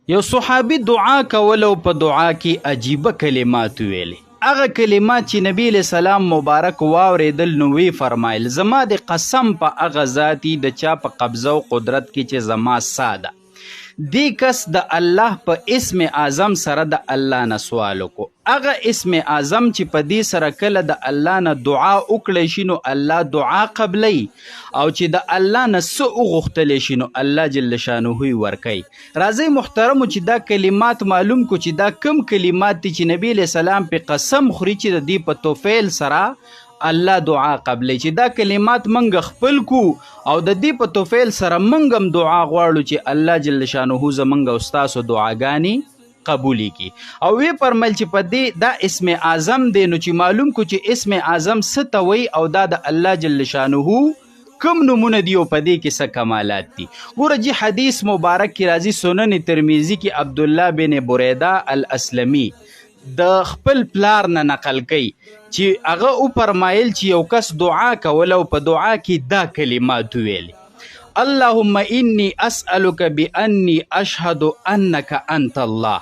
یو صحابي دعا کول او په دعا کې عجیبه کلمات ویلې. هغه کلمات چې نبی علیہ السلام مبارک واورېدل نو وی فرمایل زما د قسم په هغه ذاتي د چا په قبضه او قدرت کې چې زما ساده دی کس د الله په اسم اعظم سره د الله نه سوال وکړو. هغه اسم اعظم چې په دې سره کله د الله نه دعا وکړی شي نو الله دعا قبلی، او چې د الله نه څه وغوښتلی شي نو الله جل شانه یې ورکوي. راځئ محترمو چې دا کلمات معلوم کو چې دا کم کلمات دي چې نبی علیہ السلام په قسم خوري چې د دې په توفیل سره الله دعا قبلی، چې دا کلمات منګ خپل کو او د دې په توفیل سره منګم دعا غواړو چې الله جل شانه زمنګ او ستاسو دعاګانې قبولی کی. او وی فرمایل چې په دې دا اسم اعظم دی نو چې معلوم کو چې اسم اعظم څه ته وایي او دا د الله جل شانه کم نمونه دی او په دې کې څه کمالات دي. ګوره جی حدیث مبارک کی راځي سنن ترمذی کی عبدالله بن بریده الاسلمی د خپل پلار نه نقل کوي چې هغه او فرمایل چې یو کس دعا کول او په دعا کې دا کلمات ویل: اللهم انی اسألک بانی اشهد انک انت الله،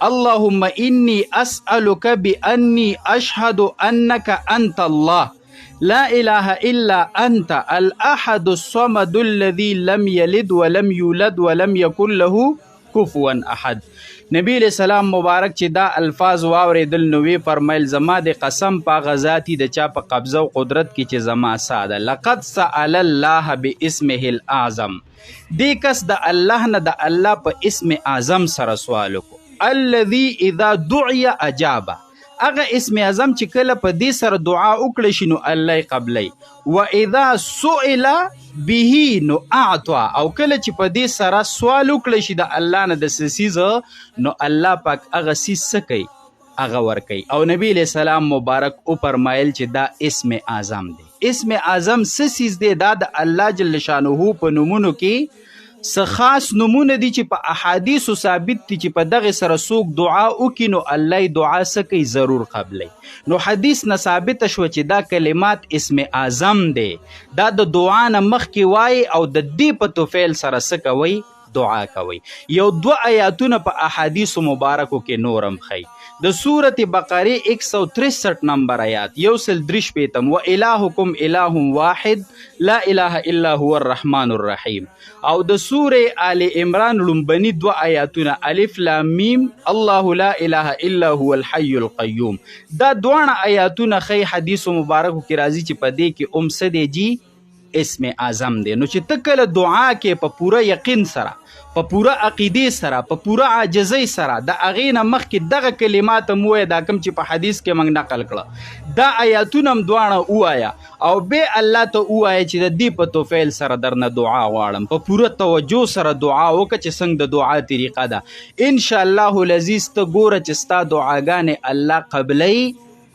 اللهم انی اسألک بانی اشهد انک انت الله، لا اله الا انت الاحد الصمد الذي لم يلد ولم يولد ولم يكن له كفوا احد. نبی علیہ السلام مبارک چې دا الفاظ واورېدل نو وی فرمایل زما د قسم په غذاتی د چا په قبضه او قدرت کې چې زما ساده لقد سأل الله باسمه الاعظم، دې کس د الله نه د الله په اسم اعظم سره سوال وکړو، الذي اذا دعي اجابه، هغه اسم اعظم چې کله په دې سره دعا وکړي شي نو الله قبلی، و اذا سئل به نو اعطا، او کله چې په دې سره سوال وکړي شي د الله نه د سیز نو الله پاک هغه سیز سکی هغه ورکي. او نبی علیہ السلام مبارک او فرمایل چې دا اسم اعظم دی. اسم اعظم سیز دی دا د الله جل شانه په نومونو کې څه خاص نمونه دي چې په احادیثو ثابت دي چې په دغه سره څوک دعا وکړي نو الله دعا سکی ضرور قبلی. نو حدیث نه ثابت شو چې دا کلمات اسم اعظم دی، دا د دعا نه مخکې وای او د دې په توفیل سره څه کوي دعا کوي. یو دو آیاتونه په احادیثو مبارکو کې نورم خی. د سورة بقره 163 نمبر آیات یو سل درش پیتم و الہکم الہ واحد لا الہ الا هو الرحمن الرحیم. او د سورة آل عمران لنبنی دو آیاتونه الف لام میم الله لا الہ الا هو الحی القیوم. دا دوان آیاتونه خی حدیث مبارکو کی راضی چې پدې کې سده جی اسم اعظم دی. نو چې تکل دعا کې په پورا یقین سره په پورا عقیده سره په پورا عاجزۍ سره د هغې نه مخکې دغه کلمات هم ووایه دا کوم چې په حدیث کې موږ نقل کړه دا آیاتونه هم دواړه ووایه او بیا الله ته ووایه چې د دې په توفیل سره درنه دعا غواړم. په پوره توجه سره دعا وکړه چې څنګه د دعا طریقه ده انشاءالله العزیز ته ګوره چې ستا دعاګانې الله قبلی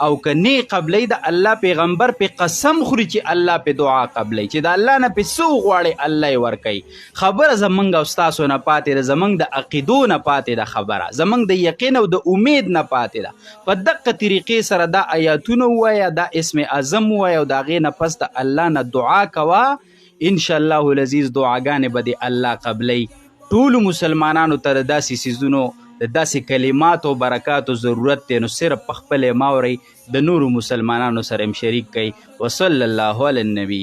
او که نه قبلی د الله پیغمبر په قسم خوري چې الله په دعا قبلی چې د الله نه په څه وغواړي الله یې ورکوي. خبره زمونږ او ستاسو نه پاتې ده، زمونږ د عقیدو نه پاتې ده، خبره زمونږ د یقین او د امید نه پاتې ده. په دقه طریقې سره دا آیاتونه ووایه، دا اسم اعظم ووایه او د هغې نه پس د الله نه دعا کوه، انشاءالله العزیز دعاګانې به د الله قبلی. ټولو مسلمانانو ته د داسې څیزونو د داسې کلماتو برکاتو ضرورت دی نو صرف په خپلې ماورئ د نورو مسلمانانو سره هم شریک کوي. وصلی الله علی النبی.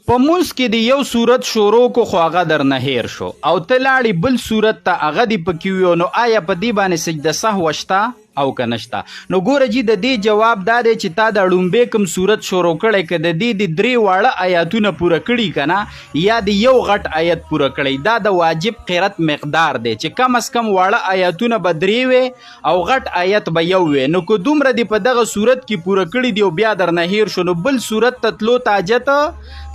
په مونځ کې د یو صورت شروع کو خو هغه درنه هیر شو او ته لاړې بل صورت ته هغه دې پکې ویو نو آیا په دې باندې سجده سهو شته او که نشته؟ نو ګوره جی د دې جواب دا دی چې تا د ړومبې کوم صورت شروع کړی که د دې د درې واړه آیاتونه پوره کړي که نه یا د یو غټ آیت پوره کړی دا د واجب قرت مقدار دی چې کم از کم واړه آیاتونه به درې وي او غټ آیت به یو وي. نو که دومره دې په دغه صورت کې پوره کړي دی او بیا درنه هیر شو نو بل صورت ته تلو ته حاجت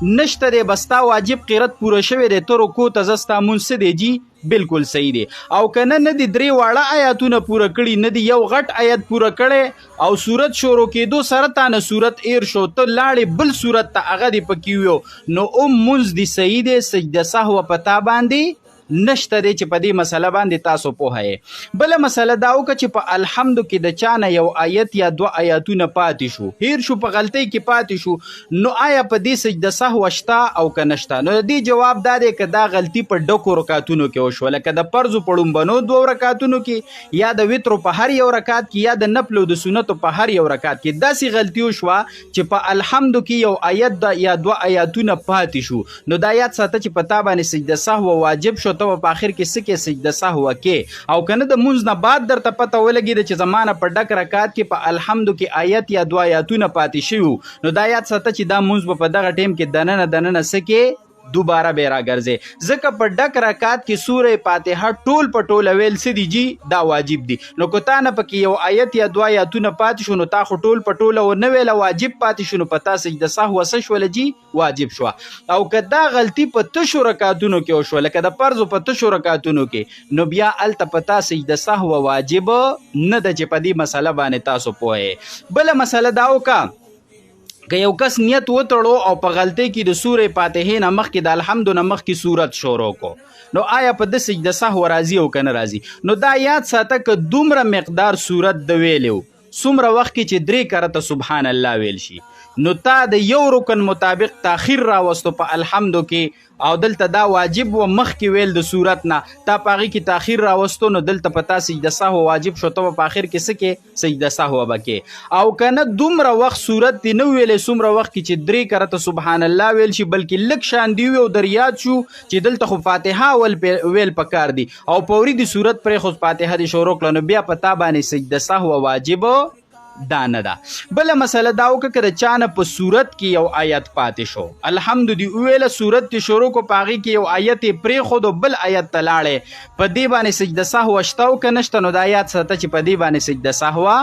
نشته دی، بستا واجب قرت پوره شوی دی، ته رکوع ته ځه ستا مونځ څه دی جی بالکل صحیح دی. او کنه نه دی درې واړه آیاتونه پوره کړي نه دی یو غټ آیت پوره کړي او صورت شروع کېدو سره تا نه صورت ایر شو ته لاړې بل صورت ته هغه دی پکې ویو نو مونځ دی صحیح دی، سجده سهو په تا باندې نشته دی چې په دې مسله باندې تاسو پوهه یې. بله مسله دا وکړه چې په الحمدو کې د چا نه یو آیت یا 2 آیاتونه پاتې شو، هیر شو، په غلطۍ کې پاتې شو، نو آیا په دې سجده سهو شته او که نشته؟ نو د دې جواب دا دی که دا غلطي په ډکو رکعتونو کې وشوه، لکه د فرضو په ړومبنو 2 رکعتونو کې یا د وترو په هر یو رکعت کې یا د نفلو د سنتو په هر یو رکعت کې داسې غلطي وشوه چې په الحمدو کې یو آیت یا 2 آیاتونه پاتې شو، نو دا یاد ساته چې په تا باندې سجده سهو واجب شو، ته په آخر کې څه کې سجده سهو کې، او که نه د مونځ نه بعد درته پته ولګېده چې زمانه په ډک رکعت کې په الحمدو کې آیت یا 2 آیاتونه پاتې شوي، نو دا یاد ساته چې دا مونځ به په دغه ټیم کې دننه څه کې دوباره به راګرځي، ځکه په ډک رکعت کې سوره فاتحه ټول په ټوله ویل څه دي جی دا واجب دي، نو که تا نه پکې یو آیت یا 2 آیاتونه پاتې شو نو تا خو ټول په ټوله ونه ویله واجب پاتې شو، نو په تا سجده سهو څه شوله جی واجب شوه. او که دا غلطي په تشو رکعتونو کې وشوه لکه د فرضو په تشو رکعتونو کې، نو بیا هلته په تا سجده سهو واجب نه ده چې په دې مسله باندې تاسو پوه یې. بله مسله دا وکړه که یو کس نیت وتړو او په غلطۍ کې د سورې فاتحې نه مخکې د الحمدو نه مخکې صورت شروع کو، نو آیا په د سجده سهو راځي او که نه راځي؟ نو دا یاد ساته که دومره مقدار صورت د ویلو څومره وخت کې چې 3 کرته سبحان الله ویل شي، نو تا د یو رکن مطابق تاخیر راوستو په الحمدو کې، او دلته دا واجب و مخکې ویل د صورت نه، تا په هغې کې تاخیر راوستو، نو دلته په تا سجده سهو واجب شو، ته په آخر کې څه کې سجده سهو به کې. او که نه دومره وخت صورت دې نه ویلې څومره وخت کې چې 3 کرته سبحان الله ویل شي، بلکې لږ شان دی وي او در یاد شو چې دلته خو فاتحه ویل پکار دي او پوري د صورت پرې خو فاتحه دې شروع کړه، نو بیا په تا باندې سجده سهو واجب دا نه ده. بله مسله دا وکړه که د چا نه په صورت کې یو آیت پاتې شو، الحمد دی وویله، صورت دې شروع کو، په هغې کې یو آیت یې پرېښود او بل آیت ته لاړې، په دې باندې سجده سهو شته او که نشته؟ نو دا یاد ساته چې په دې باندې سجده سهو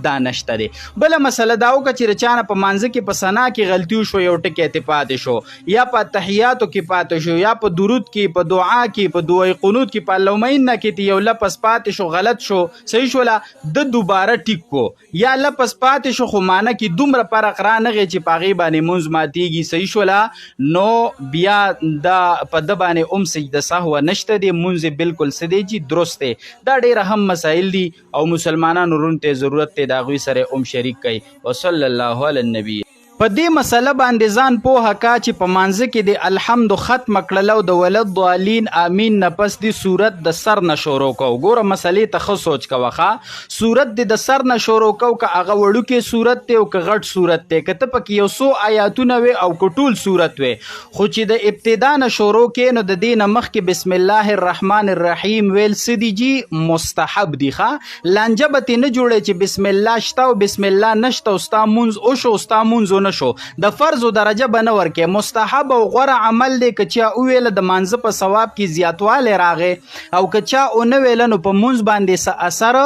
دا نشته دی. بله مسله دا وکړه چې د چا نه په مانځه کې په ثنا کې غلطي وشو، یو ټکی ته پاتې شو، یا په تحیاتو کې پاتې شو، یا په درود کې، په دعا کې، په دعای قنوت کې، په اللهم انک کې یو لفظ پاتې شو، غلط شو، صحیح شوله، د دوباره ټیک کو، یا لفظ پاتې شو خو معنی کې دومره فرق رانغی چې په هغې باندې مونځ ماتېږي، صحیح شوله، نو بیا دا په ده باندې سجده سهو نشته دی، مونځ بالکل څه دی جي درست دی. دا ډېر اهم مسایل دي او مسلمانانو رون ته ضرورت دا غوی سره شریک کوي. وصلی الله علی النبی. په دې مسله باندې ځان پوهه کا چې په مانځه کې د الحمد ختم کړل او د ولد ضالین امین نه پس دی صورت د سر نه شروع کو. ګوره مسلې ته ښه سوچ کوه ښه، صورت د سر نه شروع کو که هغه وړوکی صورت دی او که غټ صورت دی، که ته پکې یو څو آیاتونه وي او که ټول صورت وي، خو چې د ابتدا نه شروع کې نو د دې نه مخکې بسم الله الرحمن الرحیم ویل څه دي جي مستحب دي ښه، لانجه به ترې نه جوړی چې بسم الله شته او بسم الله نشته او ستا مونځ وشو او ستا مونځ شو، د فرض درجه به نه ورکې، مستحب او غوره عمل دی که چا وویله د مانځه په ثواب کې زیاتوالی راغی، او که چا ونه ویله نو په مونځ باندې څه اثر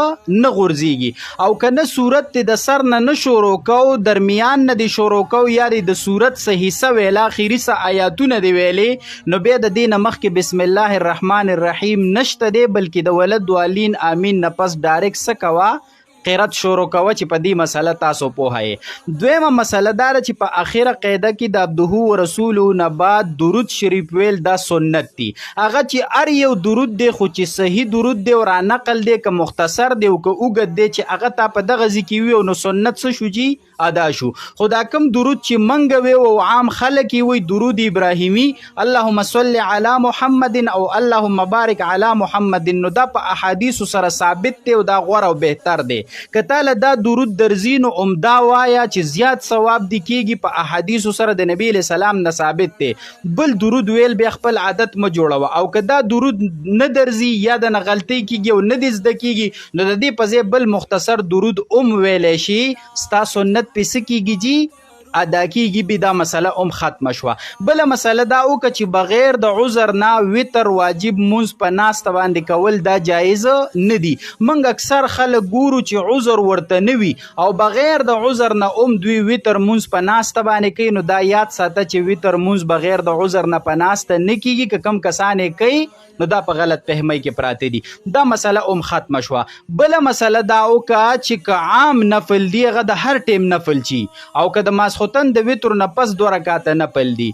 نه غورځېږي، او که نه صورت دې د سر نه شروع کو، درمیان نه دې شروع کو، یا دې د صورت څه حصه ویله، اخري څه آیاتونه دې ویلې، نو بیا د دې نه مخکې بسم الله الرحمن الرحیم نشته دی، بلکې د ولد والین امین نه پس ډایرکټ څه کوه قرات شروع کوه چې په دې مسله تاسو پوهه یې. دویمه مسله دا ده چې په اخره قاعده کې د عبده و رسوله نه بعد درود شریف ویل دا سنت دی، هغه چې هر یو درود دی خو چې صحیح درود دی او را نقل دی که مختصر دی او که اوږد دی چې هغه تا په دغه ځای کې وي نو سنت څه شو جي ادا شو. خو دا کوم درود چې منګه وي او عام خلک یې وایي درود ابراهیمي اللهم صل علی محمد او اللهم بارک علی محمد، نو دا په احادیثو سره ثابت دی او دا غوره او بهتر دی. که تاله دا درود درځي نو عمده وایا چې زیات ثواب دی کېږي، په احادیثو سره د نبی علیه السلام نه ثابت دی. بل درود ویل بیا خپل عادت مه جوړوه، او که دا درود نه درځي یا د نه غلطۍ کېږي او نه دې زده کېږي نو د دې په ځای بل مختصر درود ویلی شي، ستا سنت پې څه کېږي جي ادا کیږي، به دا مسله ختمه شوه. بله مسله دا وکړه چې بغیر د عذر نه وتر واجب مونځ په ناسته باندې کول دا جایز نه دي. موږ اکثر خلک ګورو چې عذر ورته نه وي او بغیر د عذر نه دوی وتر مونځ په ناسته باندې کوي، نو دا یاد ساته چې وتر مونځ بغیر د عذر نه په ناسته نه کیږي، که کم کسان یې کوي نو دا په غلط فهمۍ کې پراته دي. دا مسله ختمه شوه. بله مسله دا وکړه چې که عام نفل دی هغه د هر ټیم نفل چی، او که د ماسخوتن ماسخوتن د وتر نه پس 2 رکعاته نفل دي.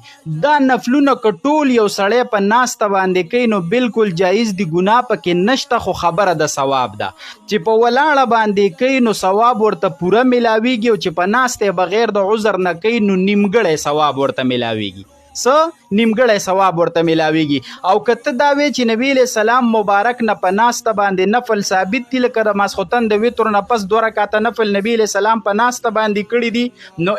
دا نفلونه که ټول یو سړی په ناسته باندې کوي نو بالکل جایز دي، ګناه پکې نشته، خو خبره د ثواب ده. چې په ولاړه باندې کوي نو ثواب ورته پوره ملاویږي، او چې په ناسته بغیر د عذر نه کوي نو نیمګړی ثواب ورته ملاویږي. نیمګړی ثواب ورته ملاویږي. او کته دا وی چې نبی علیہ السلام مبارک نه په ناسته باندې نفل ثابت دي، لکه د ماسخوتن د وتر نه پس 2 رکعاته نفل نبی علیہ السلام په ناسته باندې کړي دي، نو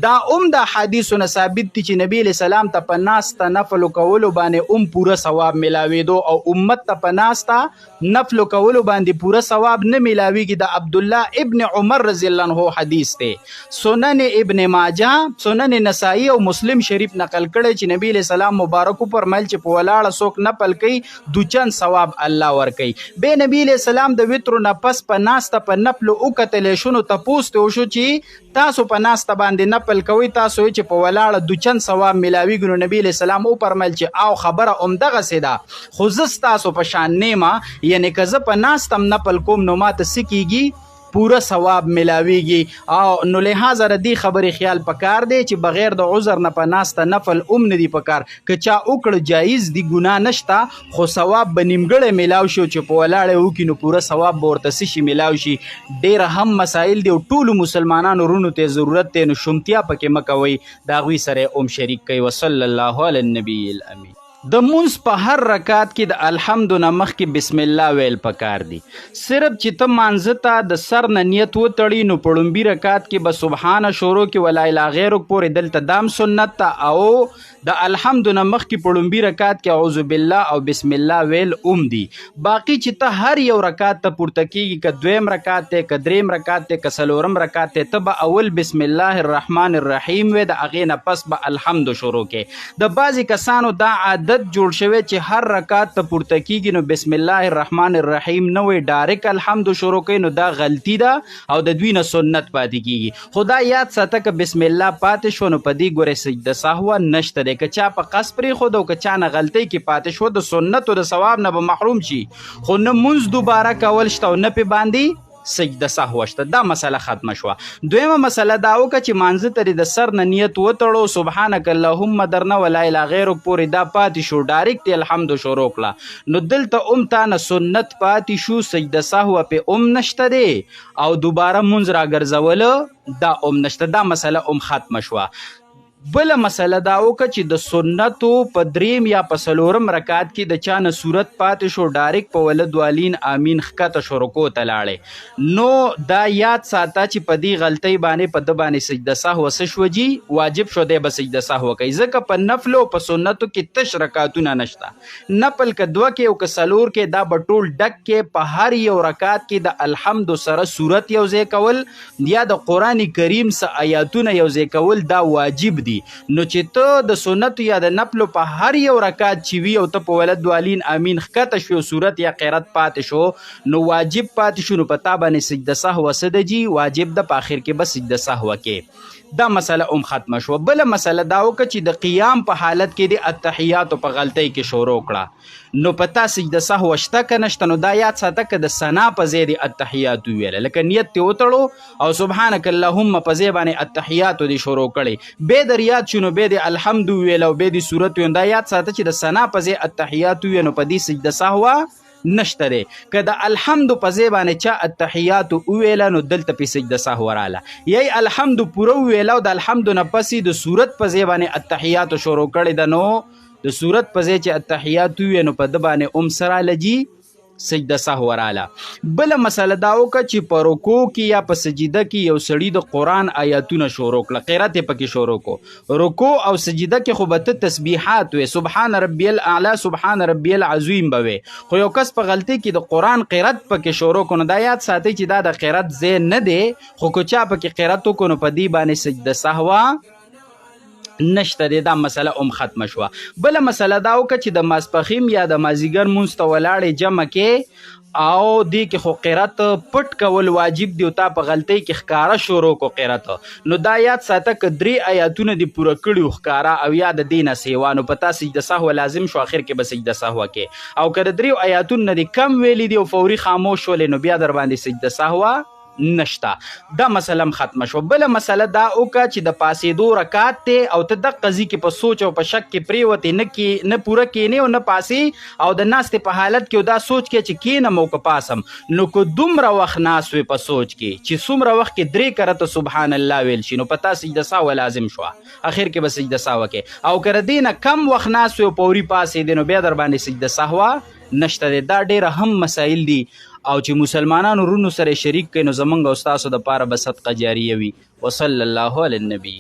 دا د حدیثونه ثابت دي چې نبی علیہ السلام ته په ناسته نفل کولو باندې پوره ثواب ملاویدو، او امت ته په ناسته نفل کولو باندې پوره ثواب نه ملاویږي. د عبد الله ابن عمر رضی الله عنه حدیث ته سنن ابن ماجه، سنن نسائی او مسلم شریف نقل کړي چې نبی علیہ السلام مبارک فرمایل چې په ولاړه څوک نفل کوي دوچن ثواب الله ورکوي. به نبی علیہ السلام د وتر نه پس په ناسته په نفل وکتلې شنو تپوس ته وشو چې تاسو په ناسته باندې نفل کوي، تاسو چې په ولاړه دوچن ثواب ملاویږي. نو نبی علیہ السلام فرمایل چې او خبره عمدغه سیده، خو زه ستاسو په شان نیمه، یعنی که زه په ناستم نفل کوم نو ماته څه کیږي؟ پوره ثواب ملاویږي. او نو لہذا د دې خبرې خیال پکار دی چې بغیر د عذر نه په ناسته نفل نه دی پکار. که چا وکړ جایز دی، ګناه نشته، خو ثواب به نیمګړی ملاو شي، چې په ولاړه وکړي نو پوره ثواب به ورته څه شي ملاو شي. ډېر هم مسایل دی او ټولو مسلمانانو رونو ته ضرورت دی، نو شومتیا پکې مه کوئ، د هغوی سره شریک کوئ. وصلی الله علی النبی الامین. د مونځ په هر رکعت کې د الحمد نه مخکې بسم الله ویل پکار دي. صرف چې ته مانځه ته د سر نه نیت وتړي نو په لومبي رکعت کې به سبحانه شروع کې ولا اله غیرک پورې دلته دام سنت ته، او د الحمد نه مخکې په لومبي رکعت کې اعوذ بالله او بسم الله ویل دي. باقي چې ته هر یو رکعت ته پورته کېږي، که دویم رکعت دی، که دریم رکعت دی، که څلورم رکعت دی، ته به اول بسم الله الرحمن الرحیم وی، د هغې نه پس به الحمد شروع کې. د بعضې کسانو دا عادت جوړ شوی چې هر رکعت ته پورته کیږي نو بسم الله الرحمن الرحیم نه وي، ډایرک الحمد شروع کوي، نو دا غلطی ده او د دوی نه سنت پاتې کیږي. خدا یاد ساته که بسم الله پاتې شو نو په دې ګورې سجده سهوه نشته دی. که چا په قصد پرېښود او که چا نه غلطۍ کې پاتې شو، د سنت او د ثواب نه به محروم شي، خو نه مونځ دوباره کول شته او نه پې باندې سجده سهو شته. دا مسله ختمه شوه. دویمه مسله دا وکړه چې مانځه ته د سر نه نیت وتړو، سبحانک اللهم درنه ولا اله غیرک پورې دا پاتې شو، ډایرکټ الحمد شروع کړه، نو دلته تا نه سنت پاتې شو، سجده سهو پې نشته دی او دوباره مونځ راګرځول دا نشته. دا مسله ختمه شوه. بله مسله دا وکړه چې د سنتو په دریم یا په څلورم رکعت کې د چا نه صورت پاتې شو، ډایرکټ په ولدوالین آمین ښکته شو، رکوع ته لاړې، نو دا یاد ساته چې په دې غلطۍ باندې په ده باندې سجده سهو څه شوه جي واجب شو، دی به سجده سهو کوي. ځکه په نفلو په سنتو کې تش رکعتونه نشته. نفل که 2 کې او که 4 کې دا به ټول ډک کې. په هر یو رکعت کې د الحمد سره صورت یو ځای کول یا د قرآن کریم څه آیاتونه یو ځای کول دا واجب دي. نو چې ته د سنت یا د نفلو په هر یو رکعت چې وي او ته په ولدوالین آمین ښکته شو، صورت یا قرات پاتې شو، نو واجب پاتې شو، نو په تا باندې سجده سهو څه ده جي واجب ده، په آخر کې به سجده سهو کې. دا مسله ختمه شوه. بله مسله دا وکړه چې د قیام په حالت کې د التحیاتو په غلطۍ کې شروع کړه، نو په تا سجده سهو شته که نشته، نو دا یاد ساته که د ثنا په ځای د التحیاتو ویله، لکه نیت ته وتړو او سبحانک اللهم په ځای باندې التحیاتو دې شروع کړې، بیا در یاد شو نو بیا د الحمد ویله او بیا د صورت ویل، دا یاد ساته چې د ثنا په ځای التحیاتو ویل، نو په دې سجده سهوه نشته دی. که د الحمد په ځای باندې چا التحیات وویله نو دلته پې سجده سهو راله، یا الحمد پوره وویله او د الحمد نه پسې د صورت په ځای باندې التحیات شروع کړې ده، نو د صورت په ځای چې التحیات وویل نو په ده باندې سره لجي سجده سهو راله. بله مسله دا وکړه چې په رکوع کې یا په سجده کې یو سړي د قرآن آیاتونه شروع کړه، قرات یې پکې شروع کړو. رکوع او سجده کې خو به ته تسبیحات وې، سبحان ربی الاعلی سبحان ربی العظیم به وې، خو یو کس په غلطۍ کې د قرآن قرات پکې شروع کړو، نو دا یاد ساتئ چې دا د قرات ځای نه دی، خو که چا پکې قرات وکړو نو په دې باندې سجده سهوه نشته دی. دا مسله ختمه شوه. بله مسله دا وکړه چې د ماسپښین یا د مازدیګر مونځ ته ولاړې جمع کې او دې کې خو قرات پټ کول واجب دی او تا په غلطۍ کې ښکاره شروع کو قرات، نو دا یاد ساته که 3 آیاتونه دې پوره کړي ښکاره او یا د دې نه سیوا، نو په تا سجده سهو لازم شو، آخر کې به سجده سهو کې. او که د 3 آیاتونه نه دې کم ویلي دي او فوري خاموش شولې نو بیا در باندې سجده سهو نشته. دا مسله هم ختمه شوه. بله مسله دا وکړه چې د پاسېدو رکعت دی او ته دغه قضیې کې په سوچ او په شک کې پرېوتې نه پوره کینې او نه پاسې او د ناستې په حالت کې دا سوچ کې چې کینم او که پاسم، نو که دومره وخت ناست وې په سوچ کې چې څومره وخت کې 3 کرته سبحان الله ویل شي، نو په تا سجده سهو لازم شوه، اخر کې به سجده سهو کې. او که د دې نه کم وخت ناست وې او پوري پاسېدې، نو بیا در باندې سجده سهوه نشته دی. دا ډېره هم مسایل دي او چې مسلمانانو رونو سره شریک کړي، نو زمونږ او ستاسو دپاره به صدقه جاریه وي. وصلی الله علی النبی.